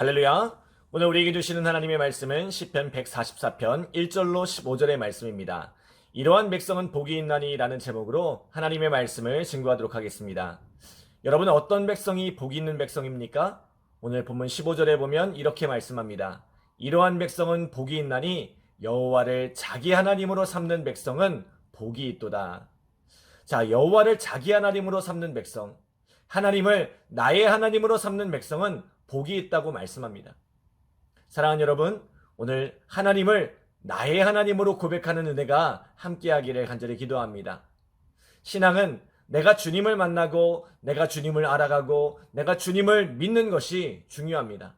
할렐루야. 오늘 우리에게 주시는 하나님의 말씀은 시편 144편 1절로 15절의 말씀입니다. 이러한 백성은 복이 있나니 라는 제목으로 하나님의 말씀을 증거하도록 하겠습니다. 여러분, 어떤 백성이 복이 있는 백성입니까? 오늘 본문 15절에 보면 이렇게 말씀합니다. 이러한 백성은 복이 있나니 여호와를 자기 하나님으로 삼는 백성은 복이 있도다. 자, 여호와를 자기 하나님으로 삼는 백성, 하나님을 나의 하나님으로 삼는 백성은 복이 있다고 말씀합니다. 사랑하는 여러분, 오늘 하나님을 나의 하나님으로 고백하는 은혜가 함께하기를 간절히 기도합니다. 신앙은 내가 주님을 만나고 내가 주님을 알아가고 내가 주님을 믿는 것이 중요합니다.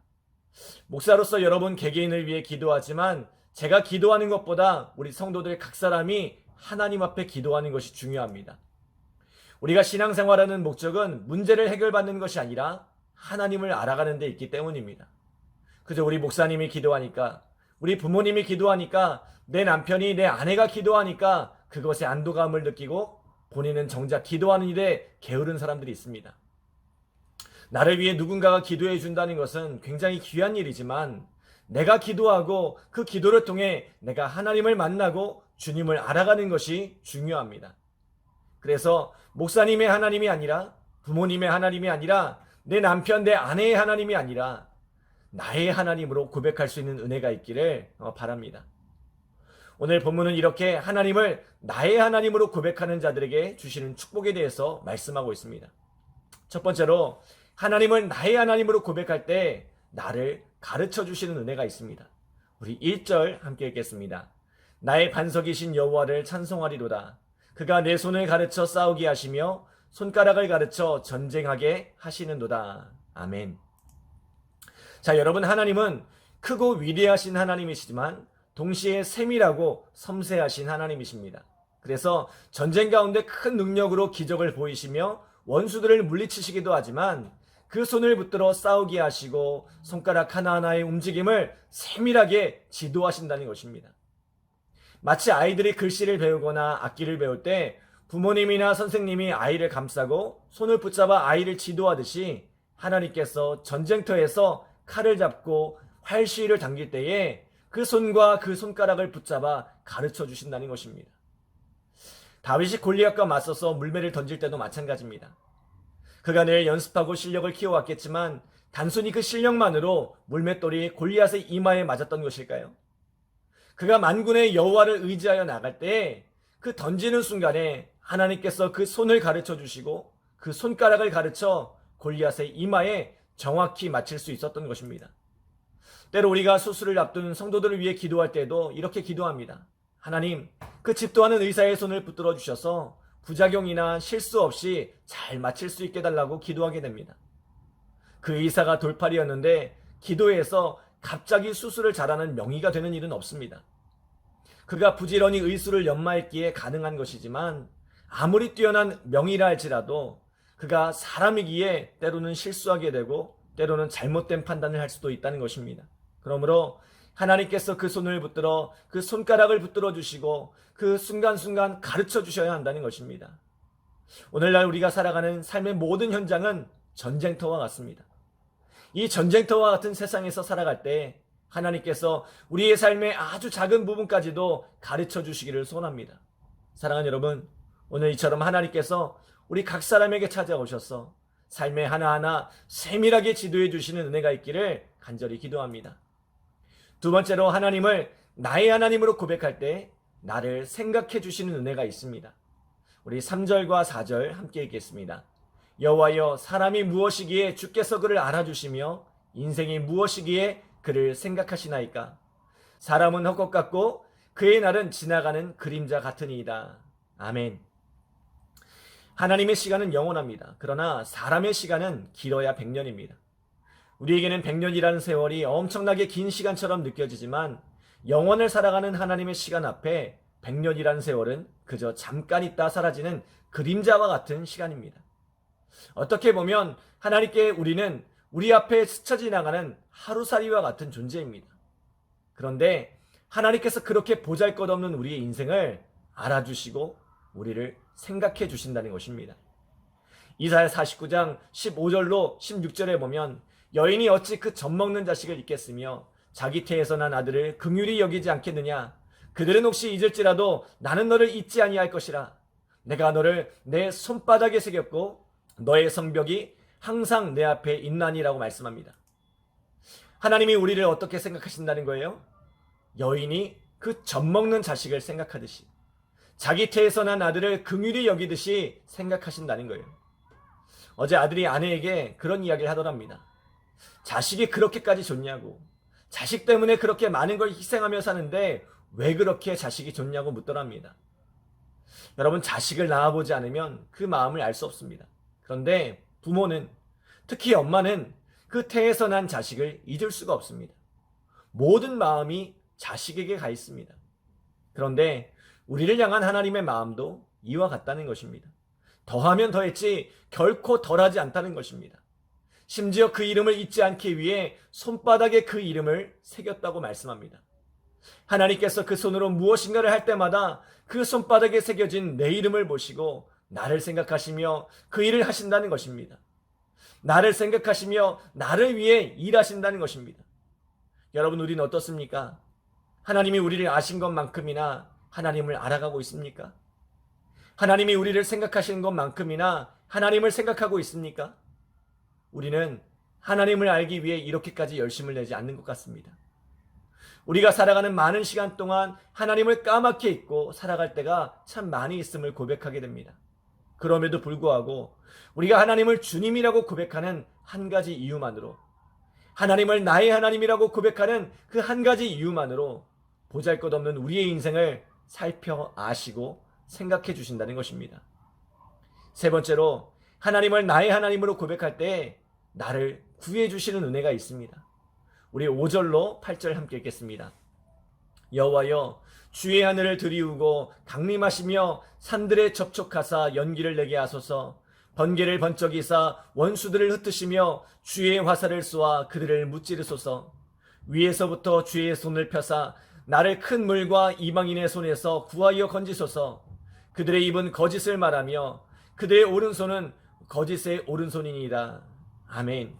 목사로서 여러분 개개인을 위해 기도하지만 제가 기도하는 것보다 우리 성도들 각 사람이 하나님 앞에 기도하는 것이 중요합니다. 우리가 신앙생활하는 목적은 문제를 해결받는 것이 아니라 하나님을 알아가는 데 있기 때문입니다. 그저 우리 목사님이 기도하니까, 우리 부모님이 기도하니까, 내 남편이, 내 아내가 기도하니까 그것에 안도감을 느끼고 본인은 정작 기도하는 일에 게으른 사람들이 있습니다. 나를 위해 누군가가 기도해 준다는 것은 굉장히 귀한 일이지만 내가 기도하고 그 기도를 통해 내가 하나님을 만나고 주님을 알아가는 것이 중요합니다. 그래서 목사님의 하나님이 아니라, 부모님의 하나님이 아니라, 내 남편, 내 아내의 하나님이 아니라 나의 하나님으로 고백할 수 있는 은혜가 있기를 바랍니다. 오늘 본문은 이렇게 하나님을 나의 하나님으로 고백하는 자들에게 주시는 축복에 대해서 말씀하고 있습니다. 첫 번째로, 하나님을 나의 하나님으로 고백할 때 나를 가르쳐 주시는 은혜가 있습니다. 우리 1절 함께 읽겠습니다. 나의 반석이신 여호와를 찬송하리로다. 그가 내 손을 가르쳐 싸우게 하시며 손가락을 가르쳐 전쟁하게 하시는도다. 아멘. 자, 여러분, 하나님은 크고 위대하신 하나님이시지만 동시에 세밀하고 섬세하신 하나님이십니다. 그래서 전쟁 가운데 큰 능력으로 기적을 보이시며 원수들을 물리치시기도 하지만 그 손을 붙들어 싸우게 하시고 손가락 하나하나의 움직임을 세밀하게 지도하신다는 것입니다. 마치 아이들이 글씨를 배우거나 악기를 배울 때 부모님이나 선생님이 아이를 감싸고 손을 붙잡아 아이를 지도하듯이 하나님께서 전쟁터에서 칼을 잡고 활시위를 당길 때에 그 손과 그 손가락을 붙잡아 가르쳐 주신다는 것입니다. 다윗이 골리앗과 맞서서 물매를 던질 때도 마찬가지입니다. 그가 늘 연습하고 실력을 키워왔겠지만 단순히 그 실력만으로 물맷돌이 골리앗의 이마에 맞았던 것일까요? 그가 만군의 여호와를 의지하여 나갈 때 그 던지는 순간에 하나님께서 그 손을 가르쳐 주시고 그 손가락을 가르쳐 골리앗의 이마에 정확히 맞힐 수 있었던 것입니다. 때로 우리가 수술을 앞둔 성도들을 위해 기도할 때도 이렇게 기도합니다. 하나님, 그 집도하는 의사의 손을 붙들어 주셔서 부작용이나 실수 없이 잘 마칠 수 있게 달라고 기도하게 됩니다. 그 의사가 돌팔이었는데 기도해서 갑자기 수술을 잘하는 명의가 되는 일은 없습니다. 그가 부지런히 의술을 연마했기에 가능한 것이지만 아무리 뛰어난 명의라 할지라도 그가 사람이기에 때로는 실수하게 되고 때로는 잘못된 판단을 할 수도 있다는 것입니다. 그러므로 하나님께서 그 손을 붙들어 그 손가락을 붙들어 주시고 그 순간순간 가르쳐 주셔야 한다는 것입니다. 오늘날 우리가 살아가는 삶의 모든 현장은 전쟁터와 같습니다. 이 전쟁터와 같은 세상에서 살아갈 때 하나님께서 우리의 삶의 아주 작은 부분까지도 가르쳐 주시기를 소원합니다. 사랑하는 여러분, 오늘 이처럼 하나님께서 우리 각 사람에게 찾아오셔서 삶의 하나하나 세밀하게 지도해 주시는 은혜가 있기를 간절히 기도합니다. 두 번째로, 하나님을 나의 하나님으로 고백할 때 나를 생각해 주시는 은혜가 있습니다. 우리 3절과 4절 함께 읽겠습니다. 여호와여, 사람이 무엇이기에 주께서 그를 알아주시며 인생이 무엇이기에 그를 생각하시나이까? 사람은 헛것 같고 그의 날은 지나가는 그림자 같으니이다. 아멘. 하나님의 시간은 영원합니다. 그러나 사람의 시간은 길어야 100년입니다. 우리에게는 100년이라는 세월이 엄청나게 긴 시간처럼 느껴지지만 영원을 살아가는 하나님의 시간 앞에 100년이라는 세월은 그저 잠깐 있다 사라지는 그림자와 같은 시간입니다. 어떻게 보면 하나님께 우리는 우리 앞에 스쳐 지나가는 하루살이와 같은 존재입니다. 그런데 하나님께서 그렇게 보잘것없는 우리의 인생을 알아주시고 우리를 생각해 주신다는 것입니다. 이사야 49장 15절로 16절에 보면 여인이 어찌 그 젖먹는 자식을 잊겠으며 자기 태에서 난 아들을 긍휼히 여기지 않겠느냐. 그들은 혹시 잊을지라도 나는 너를 잊지 아니할 것이라. 내가 너를 내 손바닥에 새겼고 너의 성벽이 항상 내 앞에 있나니라고 말씀합니다. 하나님이 우리를 어떻게 생각하신다는 거예요? 여인이 그 젖먹는 자식을 생각하듯이, 자기 태에서 난 아들을 긍휼히 여기듯이 생각하신다는 거예요. 어제 아들이 아내에게 그런 이야기를 하더랍니다. 자식이 그렇게까지 좋냐고, 자식 때문에 그렇게 많은 걸 희생하며 사는데 왜 그렇게 자식이 좋냐고 묻더랍니다. 여러분, 자식을 낳아보지 않으면 그 마음을 알 수 없습니다. 그런데 부모는, 특히 엄마는 그 태에서 난 자식을 잊을 수가 없습니다. 모든 마음이 자식에게 가 있습니다. 그런데 우리를 향한 하나님의 마음도 이와 같다는 것입니다. 더하면 더했지 결코 덜하지 않다는 것입니다. 심지어 그 이름을 잊지 않기 위해 손바닥에 그 이름을 새겼다고 말씀합니다. 하나님께서 그 손으로 무엇인가를 할 때마다 그 손바닥에 새겨진 내 이름을 보시고 나를 생각하시며 그 일을 하신다는 것입니다. 나를 생각하시며 나를 위해 일하신다는 것입니다. 여러분, 우리는 어떻습니까? 하나님이 우리를 아신 것만큼이나 하나님을 알아가고 있습니까? 하나님이 우리를 생각하시는 것만큼이나 하나님을 생각하고 있습니까? 우리는 하나님을 알기 위해 이렇게까지 열심을 내지 않는 것 같습니다. 우리가 살아가는 많은 시간 동안 하나님을 까맣게 잊고 살아갈 때가 참 많이 있음을 고백하게 됩니다. 그럼에도 불구하고 우리가 하나님을 주님이라고 고백하는 한 가지 이유만으로, 하나님을 나의 하나님이라고 고백하는 그 한 가지 이유만으로 보잘것없는 우리의 인생을 살펴 아시고 생각해 주신다는 것입니다. 세 번째로, 하나님을 나의 하나님으로 고백할 때 나를 구해 주시는 은혜가 있습니다. 우리 5절로 8절 함께 읽겠습니다. 여호와여, 주의 하늘을 들이우고 강림하시며 산들에 접촉하사 연기를 내게 하소서. 번개를 번쩍이사 원수들을 흩으시며 주의 화살을 쏘아 그들을 무찌르소서. 위에서부터 주의 손을 펴사 나를 큰 물과 이방인의 손에서 구하여 건지소서. 그들의 입은 거짓을 말하며 그들의 오른손은 거짓의 오른손이니이다. 아멘.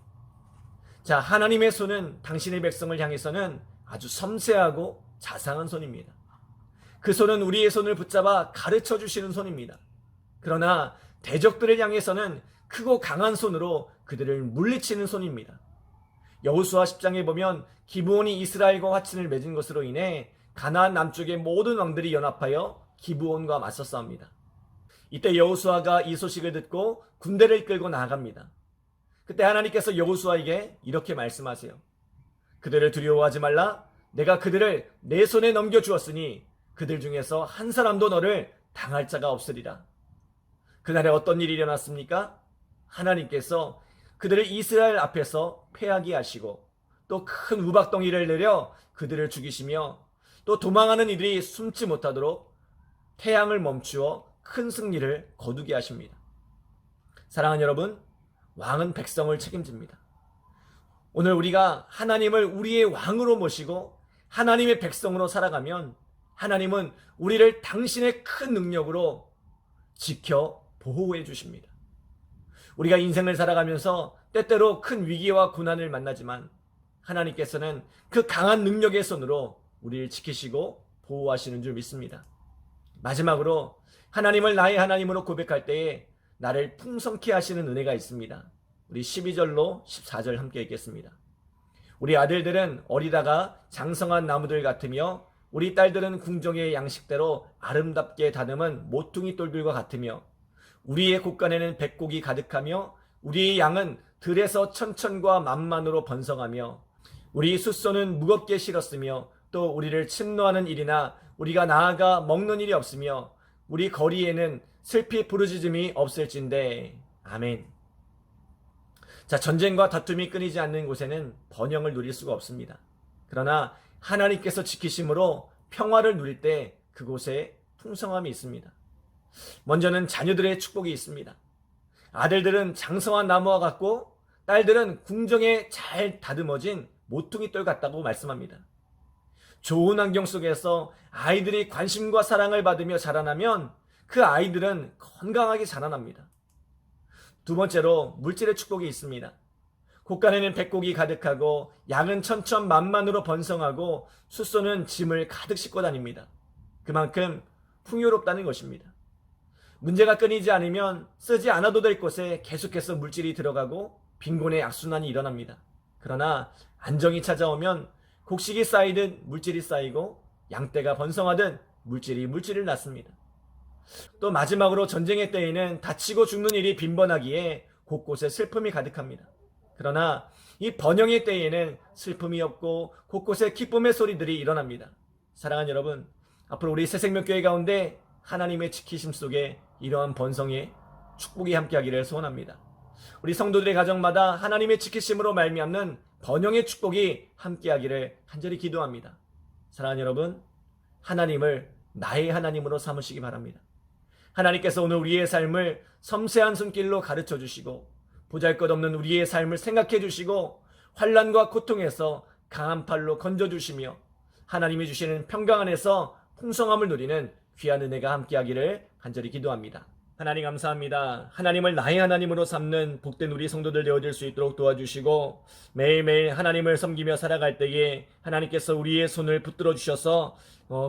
자, 하나님의 손은 당신의 백성을 향해서는 아주 섬세하고 자상한 손입니다. 그 손은 우리의 손을 붙잡아 가르쳐 주시는 손입니다. 그러나 대적들을 향해서는 크고 강한 손으로 그들을 물리치는 손입니다. 여호수아 10장에 보면 기브온이 이스라엘과 화친을 맺은 것으로 인해 가나안 남쪽의 모든 왕들이 연합하여 기브온과 맞서 싸웁니다. 이때 여호수아가 이 소식을 듣고 군대를 이끌고 나아갑니다. 그때 하나님께서 여호수아에게 이렇게 말씀하세요. 그들을 두려워하지 말라. 내가 그들을 내 손에 넘겨주었으니 그들 중에서 한 사람도 너를 당할 자가 없으리라. 그날에 어떤 일이 일어났습니까? 하나님께서 그들을 이스라엘 앞에서 패하게 하시고 또 큰 우박덩이를 내려 그들을 죽이시며 또 도망하는 이들이 숨지 못하도록 태양을 멈추어 큰 승리를 거두게 하십니다. 사랑하는 여러분, 왕은 백성을 책임집니다. 오늘 우리가 하나님을 우리의 왕으로 모시고 하나님의 백성으로 살아가면 하나님은 우리를 당신의 큰 능력으로 지켜 보호해 주십니다. 우리가 인생을 살아가면서 때때로 큰 위기와 고난을 만나지만 하나님께서는 그 강한 능력의 손으로 우리를 지키시고 보호하시는 줄 믿습니다. 마지막으로, 하나님을 나의 하나님으로 고백할 때에 나를 풍성케 하시는 은혜가 있습니다. 우리 12절로 14절 함께 읽겠습니다. 우리 아들들은 어리다가 장성한 나무들 같으며 우리 딸들은 궁정의 양식대로 아름답게 다듬은 모퉁이 똘들과 같으며 우리의 곳간에는 백곡이 가득하며 우리의 양은 들에서 천천과 만만으로 번성하며 우리 숫소는 무겁게 실었으며 또 우리를 침노하는 일이나 우리가 나아가 먹는 일이 없으며 우리 거리에는 슬피 부르짖음이 없을진데. 아멘. 자, 전쟁과 다툼이 끊이지 않는 곳에는 번영을 누릴 수가 없습니다. 그러나 하나님께서 지키심으로 평화를 누릴 때 그곳에 풍성함이 있습니다. 먼저는 자녀들의 축복이 있습니다. 아들들은 장성한 나무와 같고 딸들은 궁정에 잘 다듬어진 모퉁이 똘 같다고 말씀합니다. 좋은 환경 속에서 아이들이 관심과 사랑을 받으며 자라나면 그 아이들은 건강하게 자라납니다. 두 번째로 물질의 축복이 있습니다. 곳간에는 백곡이 가득하고 양은 천천만만으로 번성하고 숫소는 짐을 가득 싣고 다닙니다. 그만큼 풍요롭다는 것입니다. 문제가 끊이지 않으면 쓰지 않아도 될 곳에 계속해서 물질이 들어가고 빈곤의 악순환이 일어납니다. 그러나 안정이 찾아오면 곡식이 쌓이듯 물질이 쌓이고 양떼가 번성하듯 물질을 낳습니다. 또 마지막으로 전쟁의 때에는 다치고 죽는 일이 빈번하기에 곳곳에 슬픔이 가득합니다. 그러나 이 번영의 때에는 슬픔이 없고 곳곳에 기쁨의 소리들이 일어납니다. 사랑하는 여러분, 앞으로 우리 새생명교회 가운데 하나님의 지키심 속에 이러한 번성의 축복이 함께하기를 소원합니다. 우리 성도들의 가정마다 하나님의 지키심으로 말미암는 번영의 축복이 함께하기를 간절히 기도합니다. 사랑하는 여러분, 하나님을 나의 하나님으로 삼으시기 바랍니다. 하나님께서 오늘 우리의 삶을 섬세한 손길로 가르쳐 주시고 보잘것없는 우리의 삶을 생각해 주시고 환난과 고통에서 강한 팔로 건져 주시며 하나님이 주시는 평강 안에서 풍성함을 누리는 귀한 은혜가 함께하기를 간절히 기도합니다. 하나님 감사합니다. 하나님을 나의 하나님으로 삼는 복된 우리 성도들 되어질 수 있도록 도와주시고 매일매일 하나님을 섬기며 살아갈 때에 하나님께서 우리의 손을 붙들어 주셔서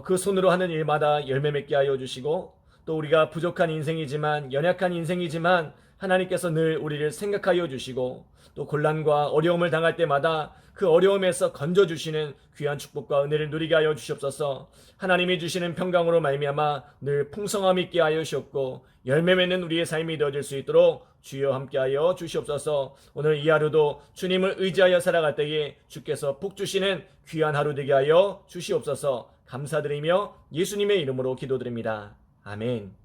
그 손으로 하는 일마다 열매 맺게 하여 주시고 또 우리가 부족한 인생이지만 연약한 인생이지만 하나님께서 늘 우리를 생각하여 주시고 또 곤란과 어려움을 당할 때마다 그 어려움에서 건져주시는 귀한 축복과 은혜를 누리게 하여 주시옵소서. 하나님이 주시는 평강으로 말미암아 늘 풍성함 있게 하여 주옵고 열매 맺는 우리의 삶이 되어질 수 있도록 주여 함께하여 주시옵소서. 오늘 이 하루도 주님을 의지하여 살아갈 때에 주께서 복 주시는 귀한 하루 되게 하여 주시옵소서. 감사드리며 예수님의 이름으로 기도드립니다. 아멘.